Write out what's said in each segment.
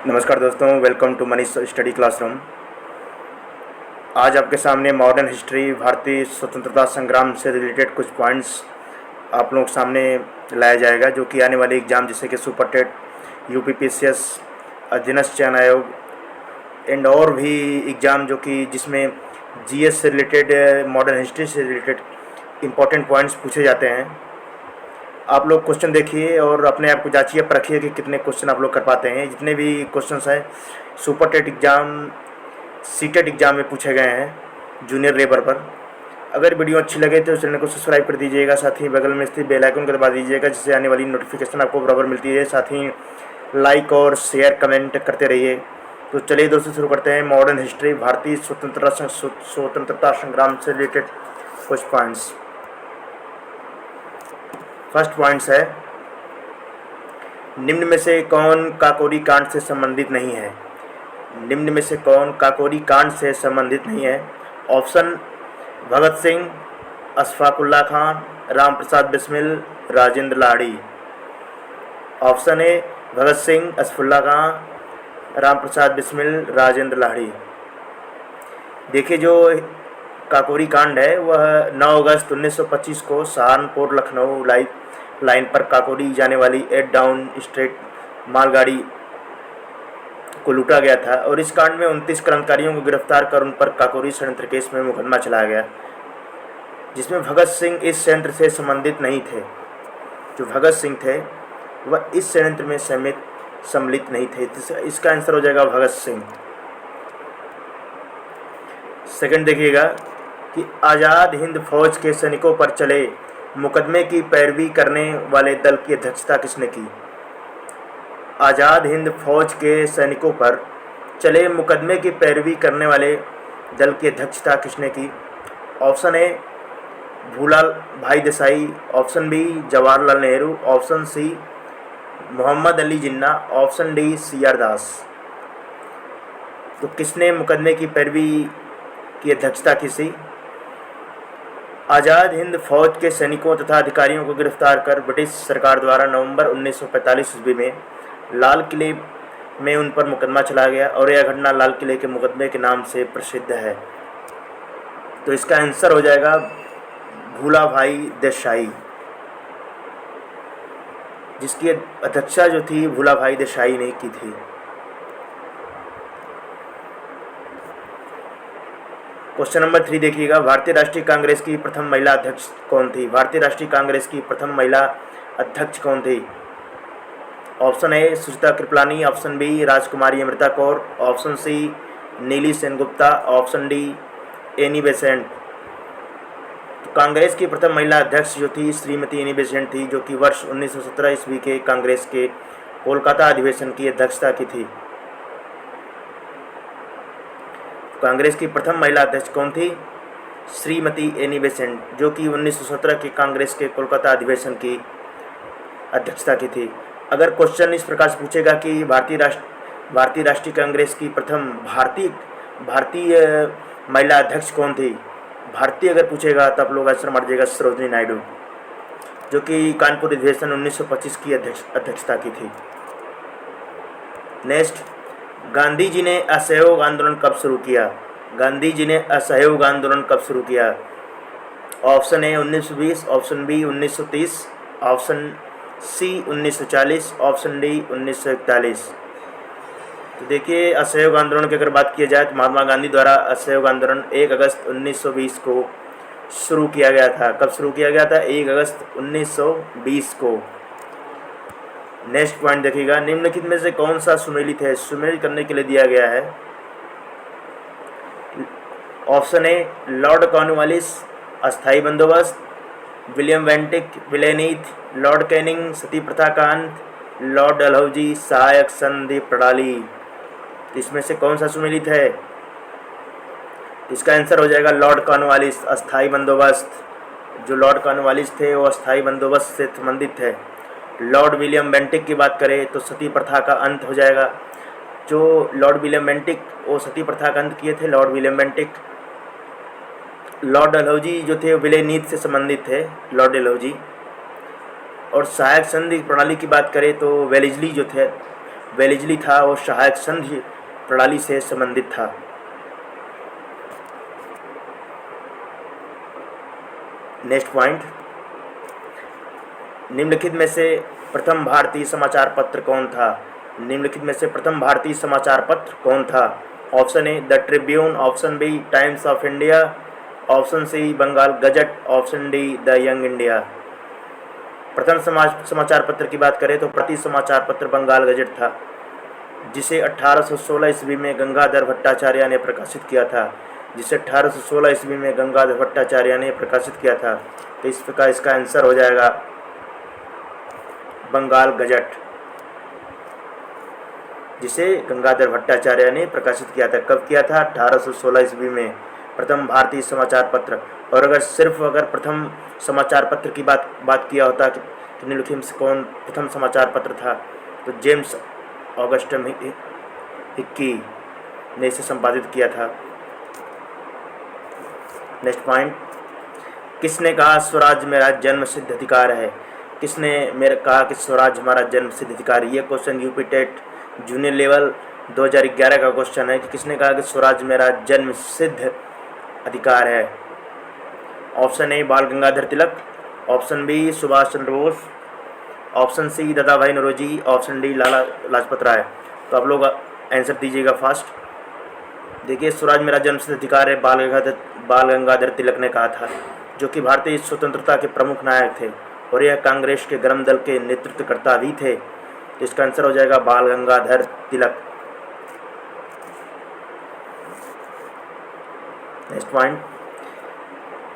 नमस्कार दोस्तों, welcome to Manish study classroom. आज आपके सामने मॉडर्न हिस्ट्री, भारतीय स्वतंत्रता संग्राम से रिलेटेड कुछ पॉइंट्स आप लोगों के सामने लाया जाएगा, जो कि आने वाले एग्ज़ाम जैसे कि सुपर टेट, यूपीपीसीएस, अधीनस्थ चयन आयोग एंड और भी एग्ज़ाम जो कि जिसमें जीएस से रिलेटेड, मॉडर्न हिस्ट्री से रिलेटेड इम्पॉर्टेंट पॉइंट्स पूछे जाते हैं। आप लोग क्वेश्चन देखिए और अपने आप को जांचिए, परखिए कि कितने क्वेश्चन आप लोग कर पाते हैं। जितने भी क्वेश्चंस हैं super TET exam, CTET exam में पूछे गए हैं जूनियर लेबर पर। अगर वीडियो अच्छी लगे तो चैनल को सब्सक्राइब कर दीजिएगा, साथ ही बगल में स्थित बेल आइकन को दबा दीजिएगा, जिससे आने वाली नोटिफिकेशन आपको बराबर मिलती है। साथ ही लाइक और शेयर कमेंट करते रहिए। तो चलिए दोस्तों, शुरू करते हैं मॉडर्न हिस्ट्री, भारतीय स्वतंत्रता संग्राम से रिलेटेड कुछ पॉइंट्स। फर्स्ट पॉइंट्स है, निम्न में से कौन काकोरी कांड से संबंधित नहीं है? निम्न में से कौन काकोरी कांड से संबंधित नहीं है? Option Bhagat Singh, Ashfaqulla Khan, Ram Prasad Bismil, Rajendra Lahiri. Option A Bhagat Singh, Ashfaqulla Khan, Ram Prasad Bismil, Rajendra Lahiri. देखिए, जो काकोरी कांड है वह 9 अगस्त 1925 को सहारनपुर लखनऊ लाइन पर काकोरी जाने वाली 8 डाउन स्ट्रीट मालगाड़ी को लूटा गया था, और इस कांड में 29 कर्मचारियों को गिरफ्तार कर उन पर काकोरी षड्यंत्र केस में मुकदमा चलाया गया, जिसमें भगत सिंह इस षड्यंत्र से संबंधित नहीं थे। जो भगत सिंह थे वह इस षड्यंत्र में सम्मिलित नहीं थे। इसका आंसर हो जाएगा भगत सिंह। सेकंड देखिएगा कि आज़ाद हिंद फौज के सैनिकों पर चले मुकदमे की पैरवी करने वाले दल की अध्यक्षता किसने की? आज़ाद हिंद फौज के सैनिकों पर चले मुकदमे की पैरवी करने वाले दल की अध्यक्षता किसने की? Option A Bhula Bhai Desai, option B Jawaharlal Nehru, option C Mohammad Ali Jinnah, option D CR Das. तो किसने मुकदमे की पैरवी की अध्यक्षता की सी? आज़ाद हिंद फौज के सैनिकों तथा अधिकारियों को गिरफ्तार कर ब्रिटिश सरकार द्वारा नवंबर 1945 ईस्वी में लाल किले में उन पर मुकदमा चलाया गया, और यह घटना लाल किले के मुकदमे के नाम से प्रसिद्ध है। तो इसका आंसर हो जाएगा भूला भाई देसाई, जिसकी अध्यक्षता जो थी भूला भाई देसाई ने की थी। क्वेश्चन नंबर 3 देखिएगा, भारतीय राष्ट्रीय कांग्रेस की प्रथम महिला अध्यक्ष कौन थी? भारतीय राष्ट्रीय कांग्रेस की प्रथम महिला अध्यक्ष कौन थी? Option A Sucheta Kripalani, option B Rajkumari Amrit Kaur, option C Nellie Sengupta, option D Annie Besant. तो कांग्रेस की प्रथम महिला अध्यक्ष जो थी श्रीमती एनी बेसेंट थी, जो कि वर्ष 1917 ईस्वी के कांग्रेस के कोलकाता अधिवेशन की अध्यक्षता की थी। कांग्रेस की प्रथम महिला अध्यक्ष कौन थी? श्रीमती एनी बेसेंट, जो कि 1917 के कांग्रेस के कोलकाता अधिवेशन की अध्यक्षता की थी। अगर क्वेश्चन इस प्रकार से पूछेगा कि भारतीय राष्ट्रीय कांग्रेस की प्रथम भारतीय महिला अध्यक्ष कौन थी? भारतीय अगर पूछेगा तो आप लोग आंसर मार दीजिएगा सरोजिनी नायडू, जो कि कानपुर अधिवेशन 1925 की अध्यक्षता की थी। नेक्स्ट, गांधी जी ने असहयोग आंदोलन कब शुरू किया? गांधी जी ने असहयोग आंदोलन कब शुरू किया? Option A 1920, option B 1930, option C 1940, option D 1941। तो देखिए, असहयोग आंदोलन की अगर बात की जाए तो महात्मा गांधी द्वारा असहयोग आंदोलन 1 अगस्त 1920 को शुरू किया गया था। कब शुरू किया गया था? 1 अगस्त 1920 को। नेक्स्ट पॉइंट देखिएगा, निम्नलिखित में से कौन सा सुमेलित है? सुमेलित करने के लिए दिया गया है ऑप्शन ए लॉर्ड कॉर्नवालिस, अस्थायी बंदोबस्त, विलियम बेंटिक, विलेनीथ, लॉर्ड कैनिंग, सती प्रथा का अंत, लॉर्ड डलहौजी, सहायक संधि प्रणाली। इसमें से कौन सा सुमेलित है? इसका आंसर हो जाएगा लॉर्ड कॉर्नवालिस, अस्थायी बंदोबस्त। जो लॉर्ड कॉर्नवालिस थे वो अस्थायी बंदोबस्त से संबंधित थे। लॉर्ड विलियम बेंटिक की बात करें तो सती प्रथा का अंत हो जाएगा। जो लॉर्ड विलियम बेंटिक वो सती प्रथा का अंत किए थे, Lord William Bentinck. Lord Dalhousie जो थे विलय नीति से संबंधित थे, लॉर्ड डलहौजी। और सहायक संधि प्रणाली की बात करें तो वेलेस्ली जो थे वेलेजली था और सहायक संघ प्रणाली से संबंधित था। नेक्स्ट पॉइंट, निम्नलिखित में से प्रथम भारतीय समाचार पत्र कौन था? निम्नलिखित में से प्रथम भारतीय समाचार पत्र कौन था? Option A the Tribune, option B Times of India, option C Bengal gazette, option D the young India. प्रथम समाचार पत्र की बात करें तो प्रति समाचार पत्र बंगाल गजट था, जिसे 1816 ईस्वी में गंगाधर भट्टाचार्य ने प्रकाशित किया था। तो इस प्रकार इसका आंसर हो जाएगा बंगाल गजट, जिसे गंगाधर भट्टाचार्य ने प्रकाशित किया था। कब किया था? 1816 ईस्वी में प्रथम भारतीय समाचार पत्र। और अगर प्रथम समाचार पत्र की बात किया होता कि निम्नलिखित में से कौन प्रथम समाचार पत्र था, तो जेम्स ऑगस्टम हिक्की ने इसे संपादित किया था। नेक्स्ट पॉइंट, किसने कहा स्वराज मेरा जन्म सिद्ध अधिकार है? किसने कहा कि स्वराज हमारा जन्म सिद्ध अधिकार है? ये question UP TET junior level 2011 का क्वेश्चन है कि किसने कहा कि स्वराज मेरा जन्म सिद्ध अधिकार है। ऑप्शन ए बाल Gangadhar Tilak, option B Subhash Chandra Bose, option C दादा भाई नौरोजी, ऑप्शन डी लाला लाजपत राय। तो आप लोग आंसर दीजिएगा फास्ट। देखिए, स्वराज मेरा जन्म सिद्ध अधिकार है बाल गंगाधर तिलक ने कहा था, जो कि भारतीय स्वतंत्रता के प्रमुख नायक थे और यह कांग्रेस के गरम दल के नेतृत्वकर्ता भी थे। तो इसका आंसर हो जाएगा बाल गंगाधर तिलक। नेक्स्ट पॉइंट,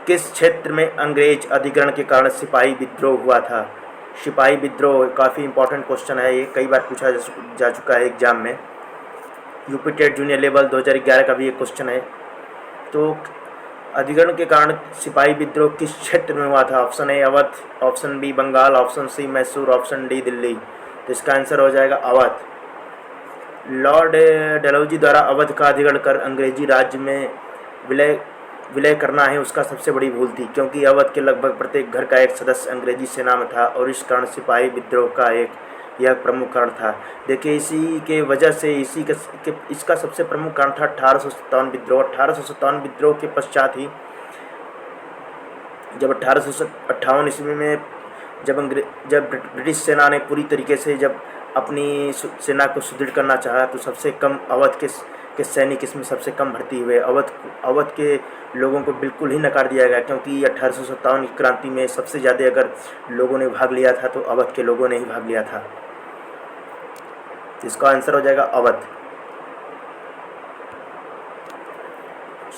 किस क्षेत्र में अंग्रेज अधिग्रहण के कारण सिपाही विद्रोह हुआ था? सिपाही विद्रोह काफ़ी इंपॉर्टेंट क्वेश्चन है, ये कई बार पूछा जा चुका है एग्जाम में। यूपी टेट जूनियर लेवल 2011 का भी एक क्वेश्चन है। तो अधिग्रहण के कारण सिपाही विद्रोह किस क्षेत्र में हुआ था? Option A Awadh, option B Bengal, option C Mysore, option D Delhi. तो इसका आंसर हो जाएगा अवध। लॉर्ड डलहौजी द्वारा अवध का अधिग्रहण कर अंग्रेजी राज्य में विलय करना है उसका सबसे बड़ी भूल थी, क्योंकि अवध के लगभग प्रत्येक घर का एक सदस्य अंग्रेजी सेना में था और इस कारण सिपाही विद्रोह का यह प्रमुख कारण था। देखिए, इसी के वजह से इसका सबसे प्रमुख कारण था 1857 विद्रोह। 1857 विद्रोह के पश्चात ही जब 1858 ईस्वी में जब ब्रिटिश सेना ने पूरी तरीके से जब अपनी सेना को सुदृढ़ करना चाहा, तो सबसे कम अवध के सैनिक इसमें सबसे कम भर्ती हुए। अवध के लोगों को बिल्कुल ही नकार दिया गया, क्योंकि 1857 की क्रांति में सबसे ज़्यादा अगर लोगों ने भाग लिया था तो अवध के लोगों ने ही भाग लिया था। इसका आंसर हो जाएगा अवध।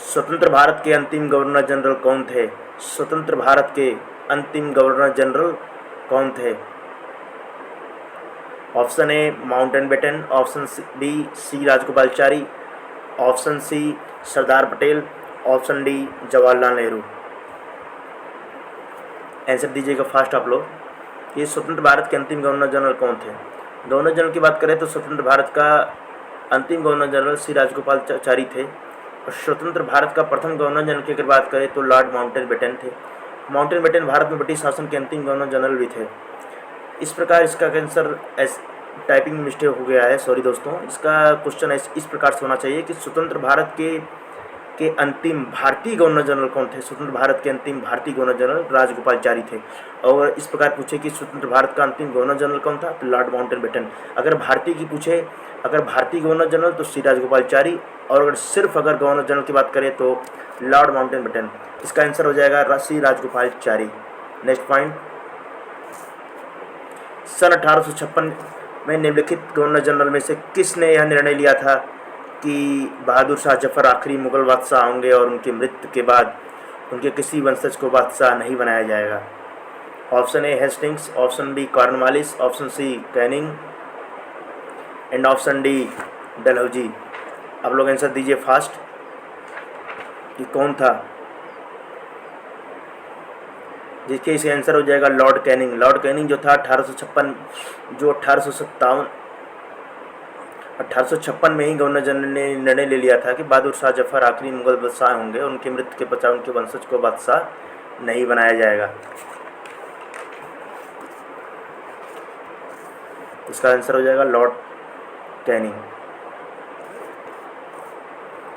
स्वतंत्र भारत के अंतिम गवर्नर जनरल कौन थे? स्वतंत्र भारत के अंतिम गवर्नर जनरल कौन थे? Option A Mountbatten, option B C Rajagopalachari, option C Sardar Patel, option D Jawaharlal Nehru. Answer दीजिएगा फास्ट आप लोग। ये स्वतंत्र भारत के अंतिम गवर्नर जनरल कौन थे? गवर्नर जनरल की बात करें तो स्वतंत्र भारत का अंतिम गवर्नर जनरल सी राजगोपालाचारी थे। और स्वतंत्र भारत का प्रथम गवर्नर जनरल की अगर बात करें तो लॉर्ड माउंटबेटन थे। माउंटबेटन भारत में ब्रिटिश शासन के अंतिम गवर्नर जनरल भी थे। इस प्रकार इसका आंसर टाइपिंग मिस्टेक हो गया है, सॉरी दोस्तों। इसका क्वेश्चन इस प्रकार से होना चाहिए कि स्वतंत्र भारत के अंतिम भारतीय गवर्नर जनरल कौन थे? स्वतंत्र भारत के अंतिम भारतीय गवर्नर जनरल राजगोपालाचारी थे। और इस प्रकार पूछे कि स्वतंत्र भारत का अंतिम गवर्नर जनरल कौन था, तो लॉर्ड माउंटबेटन। अगर भारतीय गवर्नर जनरल तो सी राजगोपालाचारी, और अगर गवर्नर जनरल की बात करें तो लॉर्ड माउंटबेटन। इसका आंसर हो जाएगा सी राजगोपालाचारी। नेक्स्ट पॉइंट, सन 1856 में निम्नलिखित गवर्नर जनरल में से किसने यह निर्णय लिया था कि बहादुर शाह जफर आखिरी मुगल बादशाह होंगे और उनकी मृत्यु के बाद उनके किसी वंशज को बादशाह नहीं बनाया जाएगा? Option A Hastings, option B Cornwallis, option C Canning and option D Dalhousie. आप लोग आंसर दीजिए फास्ट कि कौन था। जिसके इसे आंसर हो जाएगा लॉर्ड कैनिंग। लॉर्ड कैनिंग जो था 1856 में ही गवर्नर जनरल ने निर्णय ले लिया था कि बहादुर शाह जफर आखिरी मुगल बादशाह होंगे, उनकी मृत्यु के पश्चात उनके वंशज को बादशाह नहीं बनाया जाएगा। इसका आंसर हो जाएगा लॉर्ड कैनिंग।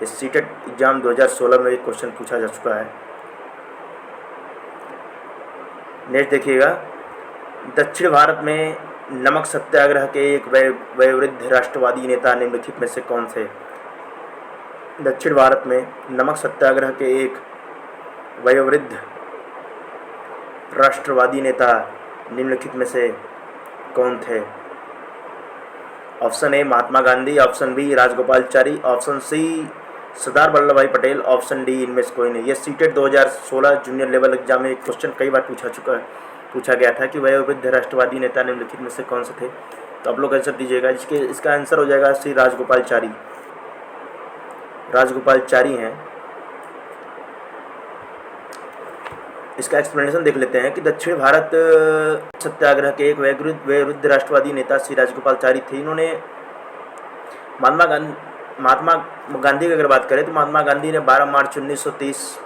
इस सीटेट एग्जाम 2016 में एक क्वेश्चन पूछा जा चुका है। नेक्स्ट देखिएगा, दक्षिण भारत में नमक सत्याग्रह के एक वयोवृद्ध राष्ट्रवादी नेता निम्नलिखित में से कौन थे? दक्षिण भारत में नमक सत्याग्रह के एक वयोवृद्ध राष्ट्रवादी नेता निम्नलिखित में से कौन थे? Option A Mahatma Gandhi, option B Rajagopalachari, option C Sardar Vallabh Bhai Patel, option D इनमें से कोई नहीं। यह सीटेट 2016 जूनियर लेवल एग्जाम में एक क्वेश्चन कई बार पूछा गया था कि वयोवृद्ध राष्ट्रवादी नेता निम्नलिखित में से कौन से थे। तो आप लोग आंसर दीजिएगा। इसका आंसर हो जाएगा श्री राजगोपालचारी हैं। इसका एक्सप्लेनेशन देख लेते हैं कि दक्षिण भारत सत्याग्रह के एक वयोवृद्ध राष्ट्रवादी नेता श्री राजगोपालचारी थे। इन्होंने महात्मा गांधी की अगर बात करें तो महात्मा गांधी ने 12 मार्च 1930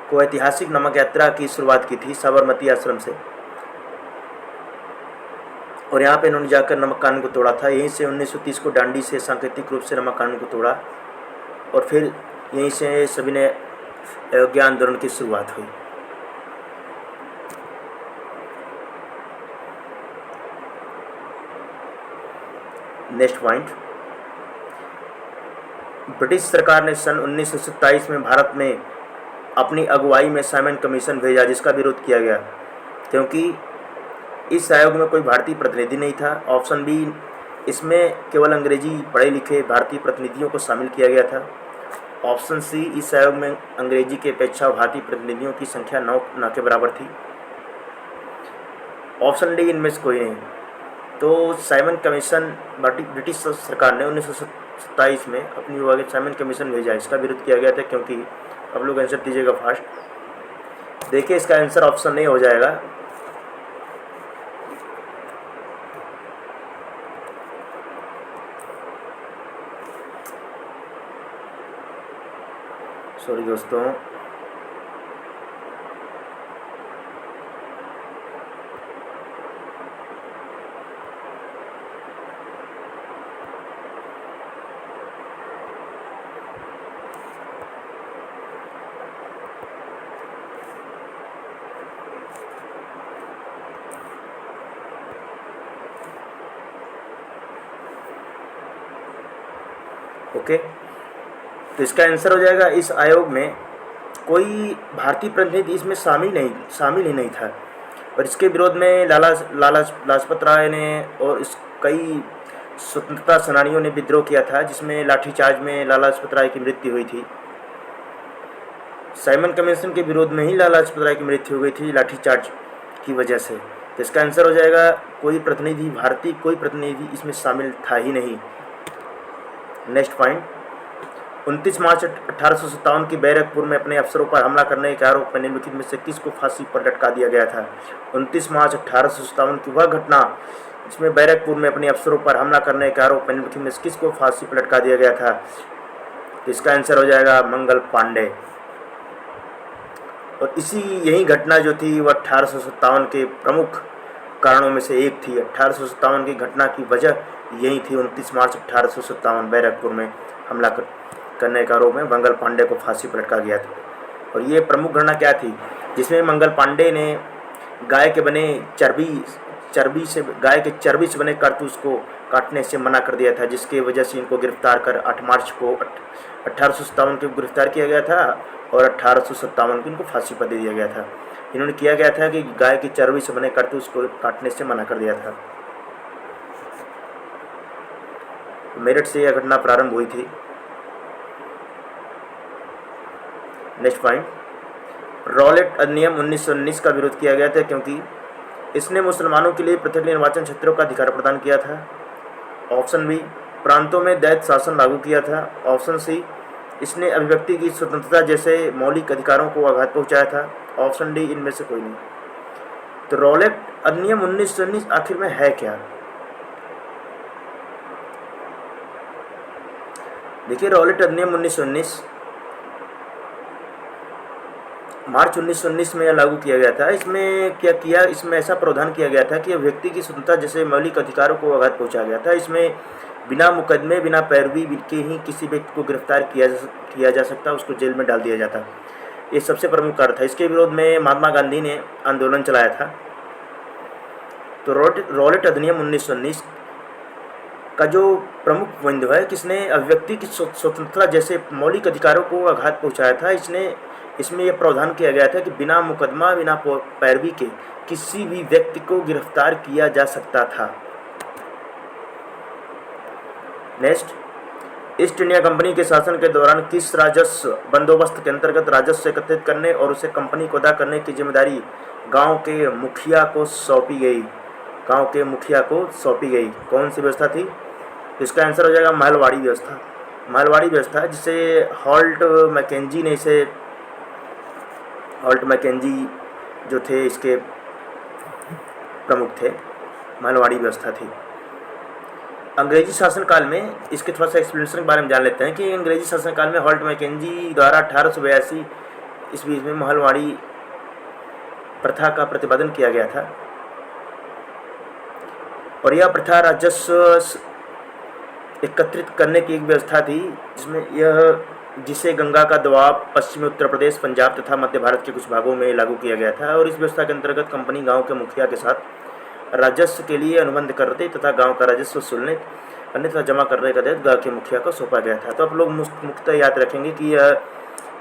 को ऐतिहासिक नमक यात्रा की शुरुआत की थी साबरमती आश्रम से, और यहाँ पे इन्होंने जाकर नमक कानून को तोड़ा था। यहीं से 1930 को डांडी से सांकेतिक रूप से नमक कानून को तोड़ा, और फिर यहीं से सभी ने अयोध्या आंदोलन की शुरुआत हुई। नेक्स्ट पॉइंट, ब्रिटिश सरकार ने सन 1927 में भारत में अपनी अगुवाई में साइमन कमीशन भेजा, जिसका विरोध किया गया क्योंकि इस आयोग में कोई भारतीय प्रतिनिधि नहीं था। ऑप्शन बी, इसमें केवल अंग्रेजी पढ़े लिखे भारतीय प्रतिनिधियों को शामिल किया गया था। ऑप्शन सी, इस आयोग में अंग्रेजी के अपेक्षा भारतीय प्रतिनिधियों की संख्या 9 न के बराबर थी। ऑप्शन डी, इनमें से कोई नहीं। तो साइमन कमीशन ब्रिटिश सरकार ने 1927 में अपनी विभाग साइमन कमीशन भेजा, इसका विरोध किया गया था क्योंकि, अब लोग आंसर दीजिएगा फास्ट। देखिए इसका आंसर ऑप्शन नहीं हो जाएगा। सॉरी दोस्तों, ओके, तो इसका आंसर हो जाएगा, इस आयोग में कोई भारतीय प्रतिनिधि इसमें शामिल ही नहीं था, और इसके विरोध में लाला लाजपत राय ने और कई स्वतंत्रता सेनानियों ने विद्रोह किया था, जिसमें लाठीचार्ज में लाला लाजपत राय की मृत्यु हुई थी। साइमन कमीशन के विरोध में ही लाला लाजपत राय की मृत्यु हो गई थी लाठीचार्ज की वजह से। तो इसका आंसर हो जाएगा, भारतीय कोई प्रतिनिधि इसमें शामिल था ही नहीं। नेक्स्ट पॉइंट, 29 मार्च 1857 की बैरकपुर में अपने अफसरों पर हमला करने के आरोप में निम्नलिखित में से किसको फांसी पर लटका दिया गया था? 29 मार्च 1857 की वह घटना जिसमें बैरकपुर में अपने अफसरों पर हमला करने के आरोप में निम्नलिखित में से किसको फांसी पर लटका दिया गया था? तो इसका आंसर हो जाएगा मंगल पांडे। और यही घटना जो थी वह 1857 के प्रमुख कारणों में से एक थी। 1857 की घटना की वजह यही थी। 29 मार्च 1857 बैरकपुर में हमला करने के आरोप में मंगल पांडे को फांसी पर लटका गया था। और ये प्रमुख घटना क्या थी? जिसमें मंगल पांडे ने गाय के चर्बी से बने कारतूस को काटने से मना कर दिया था, जिसकी वजह से इनको गिरफ्तार कर 8 मार्च को 1857 को गिरफ्तार किया गया था, और 1857 को इनको फांसी पर दे दिया गया था। इन्होंने किया गया था कि गाय की चर्बी से बने कारतूस को काटने से मना कर दिया था। मेरठ से यह घटना प्रारंभ हुई थी। नेक्स्ट पॉइंट, रॉलेट अधिनियम 1919 का विरोध किया गया था क्योंकि इसने मुसलमानों के लिए पृथक निर्वाचन क्षेत्रों का अधिकार प्रदान किया था। ऑप्शन बी, प्रांतों में दैत्य शासन लागू किया था। ऑप्शन सी, इसने अभिव्यक्ति की स्वतंत्रता जैसे मौलिक अधिकारों को आघात पहुंचाया था। ऑप्शन डी, इनमें से कोई नहीं। तो रॉलेट अधिनियम 1919 आखिर में है क्या? देखिए, रॉलेट अधिनियम 1919 मार्च 1919 में लागू किया गया था। इसमें क्या किया? इसमें ऐसा प्रावधान किया गया था कि व्यक्ति की स्वतंत्रता जैसे मौलिक अधिकारों को आघात पहुंचा गया था। इसमें बिना मुकदमे बिना पैरवी के ही किसी व्यक्ति को गिरफ्तार किया जा सकता, उसको जेल में डाल दिया जाता। ये सबसे प्रमुख कार्य था। इसके विरोध में महात्मा गांधी ने आंदोलन चलाया था। तो रॉलेट अधिनियम 1919 का जो प्रमुख बिंदु है, किसने अभिव्यक्ति की स्वतंत्रता जैसे मौलिक अधिकारों को आघात पहुंचाया था। इसमें यह प्रावधान किया गया था कि बिना मुकदमा बिना पैरवी के किसी भी व्यक्ति को गिरफ्तार किया जा सकता था। नेक्स्ट, ईस्ट इंडिया कंपनी के शासन के दौरान किस राजस्व बंदोबस्त के अंतर्गत राजस्व एकत्रित करने और उसे कंपनी को अदा करने की जिम्मेदारी गांव के मुखिया को सौंपी गई? गांव के मुखिया को सौंपी गई। कौन सी व्यवस्था थी? तो इसका आंसर हो जाएगा महलवाड़ी व्यवस्था। महलवाड़ी व्यवस्था जिसे हॉल्ट मैकेंजी जो थे इसके प्रमुख थे, महलवाड़ी व्यवस्था थी। अंग्रेजी शासनकाल में, इसके थोड़ा सा एक्सप्लेनेशन के बारे में जान लेते हैं कि अंग्रेजी शासनकाल में हॉल्ट मैकेंजी द्वारा 1882 ईस्वी में महलवाड़ी प्रथा का प्रतिपादन किया गया था। और यह प्रथा राजस्व एकत्रित करने की एक व्यवस्था थी जिसे गंगा का दबाव पश्चिमी उत्तर प्रदेश, पंजाब तथा मध्य भारत के कुछ भागों में लागू किया गया था। और इस व्यवस्था के अंतर्गत कंपनी गांव के मुखिया के साथ राजस्व के लिए अनुबंध करते तथा गांव का राजस्व वसूलने करने तथा जमा करने का दायित्व गांव के मुखिया को सौंपा गया था। तो आप लोग मुख्यतः याद रखेंगे कि यह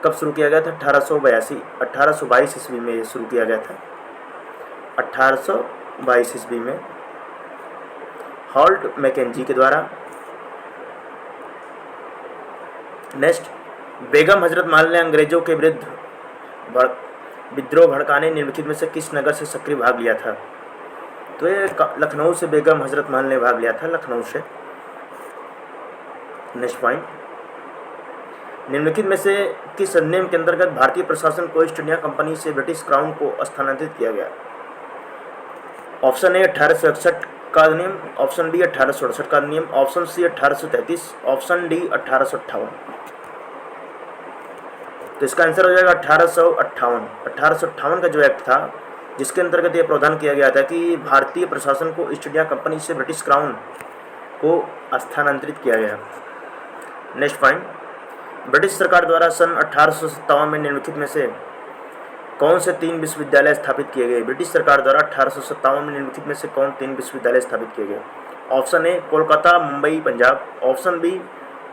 कब शुरू किया गया था? 1822 ईस्वी में शुरू किया गया था। 1822 ईस्वी में हॉल्ट मैकेंजी के द्वारा। नेक्स्ट, बेगम हजरत महल ने अंग्रेजों के विरुद्ध विद्रोह भड़काने निम्नलिखित में से किस नगर से सक्रिय भाग लिया था? तो ये लखनऊ से बेगम हजरत महल ने भाग लिया था, लखनऊ से। नेक्स्ट पॉइंट, निम्नलिखित में से किस अधिनियम के अंतर्गत भारतीय प्रशासन को ईस्ट इंडिया कंपनी से ब्रिटिश क्राउन को स्थानांतरित किया गया? ऑप्शन ए 1861 का अधिनियम, ऑप्शन बी 1868 का अधिनियम, ऑप्शन सी 1833, ऑप्शन डी 1858। तो इसका आंसर हो जाएगा 1858। 1858 का जो एक्ट था जिसके अंतर्गत यह प्रावधान किया गया था कि भारतीय प्रशासन को ईस्ट इंडिया कंपनी से ब्रिटिश क्राउन को स्थानांतरित किया गया। नेक्स्ट पॉइंट, ब्रिटिश सरकार द्वारा सन 1857 में निम्नलिखित में से कौन से 3 विश्वविद्यालय स्थापित किए गए? ब्रिटिश सरकार द्वारा 1857 में निम्नलिखित में से कौन 3 विश्वविद्यालय स्थापित किए गए? Option A Kolkata Mumbai Punjab, option B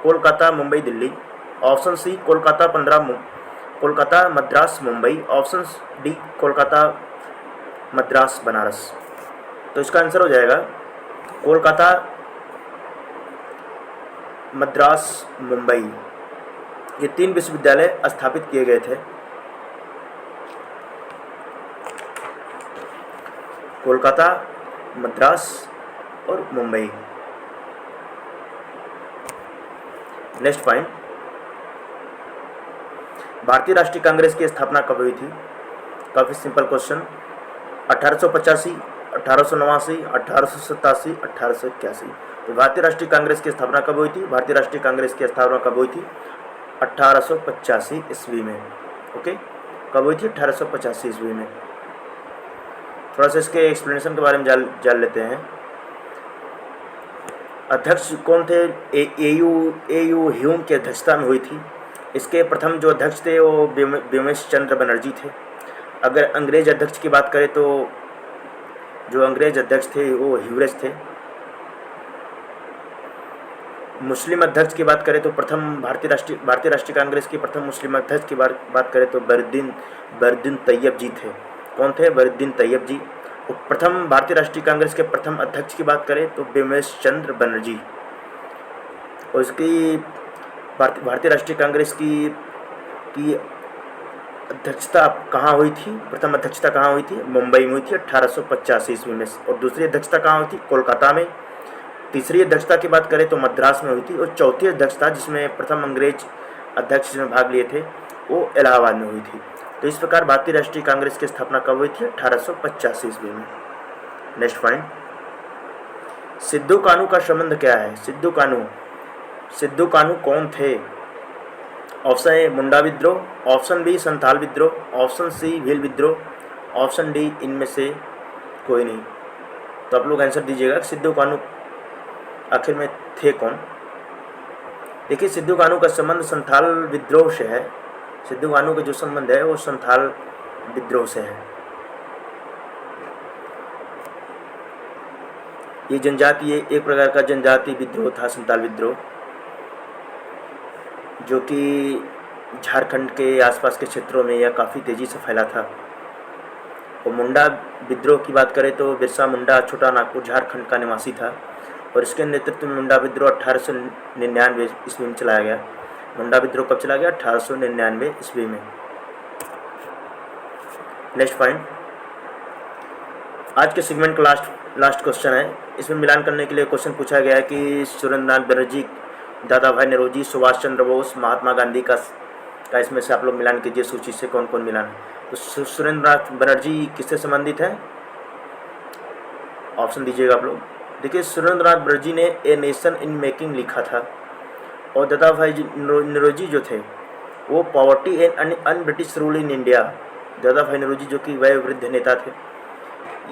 Kolkata Mumbai Delhi, option C Kolkata Madras Mumbai, option D Kolkata Madras Banaras. तो इसका आंसर हो जाएगा कोलकाता मद्रास मुंबई। ये 3 विश्वविद्यालय स्थापित किए गए थे। कोलकाता, मद्रास और मुंबई। नेक्स्ट पॉइंट, भारतीय राष्ट्रीय कांग्रेस की स्थापना कब हुई थी? काफ़ी सिंपल क्वेश्चन। 1885, 1889, 1887, 1881। तो भारतीय राष्ट्रीय कांग्रेस की स्थापना कब हुई थी? भारतीय राष्ट्रीय कांग्रेस की स्थापना कब हुई थी? 1885 ईस्वी में। ओके, कब हुई थी? 1885 ईस्वी में। थोड़ा सा इसके एक्सप्लेनेशन के बारे में जान लेते हैं। अध्यक्ष कौन थे? एयू ह्यूम की अध्यक्षता में हुई थी। इसके प्रथम जो अध्यक्ष थे वो बिमलेश चंद्र बनर्जी थे। अगर अंग्रेज अध्यक्ष की बात करें तो जो अंग्रेज अध्यक्ष थे वो ह्यूरेस थे। मुस्लिम अध्यक्ष की बात करें तो प्रथम भारतीय राष्ट्रीय कांग्रेस की प्रथम मुस्लिम अध्यक्ष की बात करें तो बरुद्दीन तैयब जी थे। कौन थे? बरुद्दीन तैयब जी। प्रथम भारतीय राष्ट्रीय कांग्रेस के प्रथम अध्यक्ष की बात करें तो बिमलेश चंद्र बनर्जी। और इसकी भारतीय राष्ट्रीय कांग्रेस की अध्यक्षता कहाँ हुई थी? प्रथम अध्यक्षता कहाँ हुई थी? मुंबई में हुई थी 1885 ईस्वी में। और दूसरी अध्यक्षता कहाँ हुई थी? कोलकाता में। तीसरी अध्यक्षता की बात करें तो मद्रास में हुई थी। और चौथी अध्यक्षता जिसमें प्रथम अंग्रेज अध्यक्ष जिसमें भाग लिए थे वो इलाहाबाद में हुई थी। तो इस प्रकार भारतीय राष्ट्रीय कांग्रेस की स्थापना कब हुई थी? 1885 ईस्वी में। नेक्स्ट पॉइंट, सिद्धू कानू का संबंध क्या है? सिद्धू कानू कौन थे? ऑप्शन ए मुंडा विद्रोह, ऑप्शन बी संथाल विद्रोह, ऑप्शन सी भील विद्रोह, ऑप्शन डी इनमें से कोई नहीं। तो आप लोग आंसर दीजिएगा। सिद्धू कानू आखिर में थे कौन? देखिए, सिद्धू कानू का संबंध संथाल विद्रोह से है। सिद्धू कानू का जो संबंध है वो संथाल विद्रोह से है। ये जनजाति एक प्रकार का जनजाति विद्रोह था, संथाल विद्रोह, जो कि झारखंड के आसपास के क्षेत्रों में यह काफ़ी तेज़ी से फैला था। और मुंडा विद्रोह की बात करें तो बिरसा मुंडा छोटा नागपुर झारखंड का निवासी था और इसके नेतृत्व में मुंडा विद्रोह 1899 ईस्वी में चलाया गया। मुंडा विद्रोह कब चला गया? 1899 ईस्वी में। नेक्स्ट पॉइंट, आज के सेगमेंट का लास्ट क्वेश्चन है। इसमें मिलान करने के लिए क्वेश्चन पूछा गया है कि सुरेंद्रनाथ बनर्जी, दादा भाई नौरोजी, सुभाष चंद्र बोस, महात्मा गांधी का इसमें से आप लोग मिलान कीजिए सूची से कौन कौन मिलान है। तो सुरेंद्रनाथ बनर्जी किससे संबंधित है? ऑप्शन दीजिएगा आप लोग। देखिए, सुरेंद्रनाथ बनर्जी ने ए नेशन इन मेकिंग लिखा था और दादा भाई नौरोजी जो थे वो poverty and un British rule in India. दादा भाई नौरोजी जो कि वयोवृद्ध नेता थे,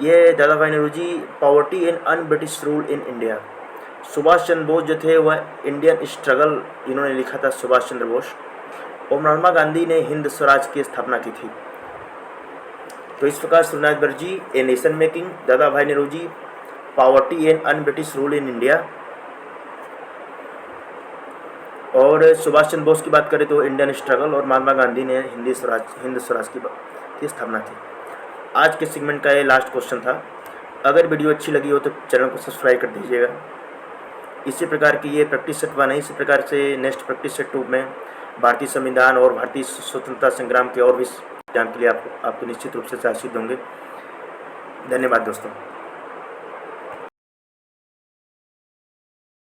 ये Dadabhai Naoroji poverty and un British rule in India. Subhash Chandra Bose जो थे वह इंडियन स्ट्रगल इन्होंने लिखा था, सुभाष चंद्र बोस। और महात्मा गांधी ने हिंद स्वराज की स्थापना की थी। तो इस प्रकार Surendranath Banerjee a nation making, Dadabhai Naoroji poverty and un British rule in India, और सुभाष चंद्र बोस की बात करें तो इंडियन स्ट्रगल, और महात्मा गांधी ने हिंद स्वराज की स्थापना की। आज के सेगमेंट का ये लास्ट क्वेश्चन था। अगर वीडियो अच्छी लगी हो तो चैनल को सब्सक्राइब कर दीजिएगा। इसी प्रकार की ये प्रैक्टिस सेट 1 है। इसी प्रकार से नेक्स्ट प्रैक्टिस सेट 2 में भारतीय संविधान और भारतीय स्वतंत्रता संग्राम के और भी एग्जाम के लिए आपको निश्चित रूप से आशीर्वाद होंगे। धन्यवाद दोस्तों।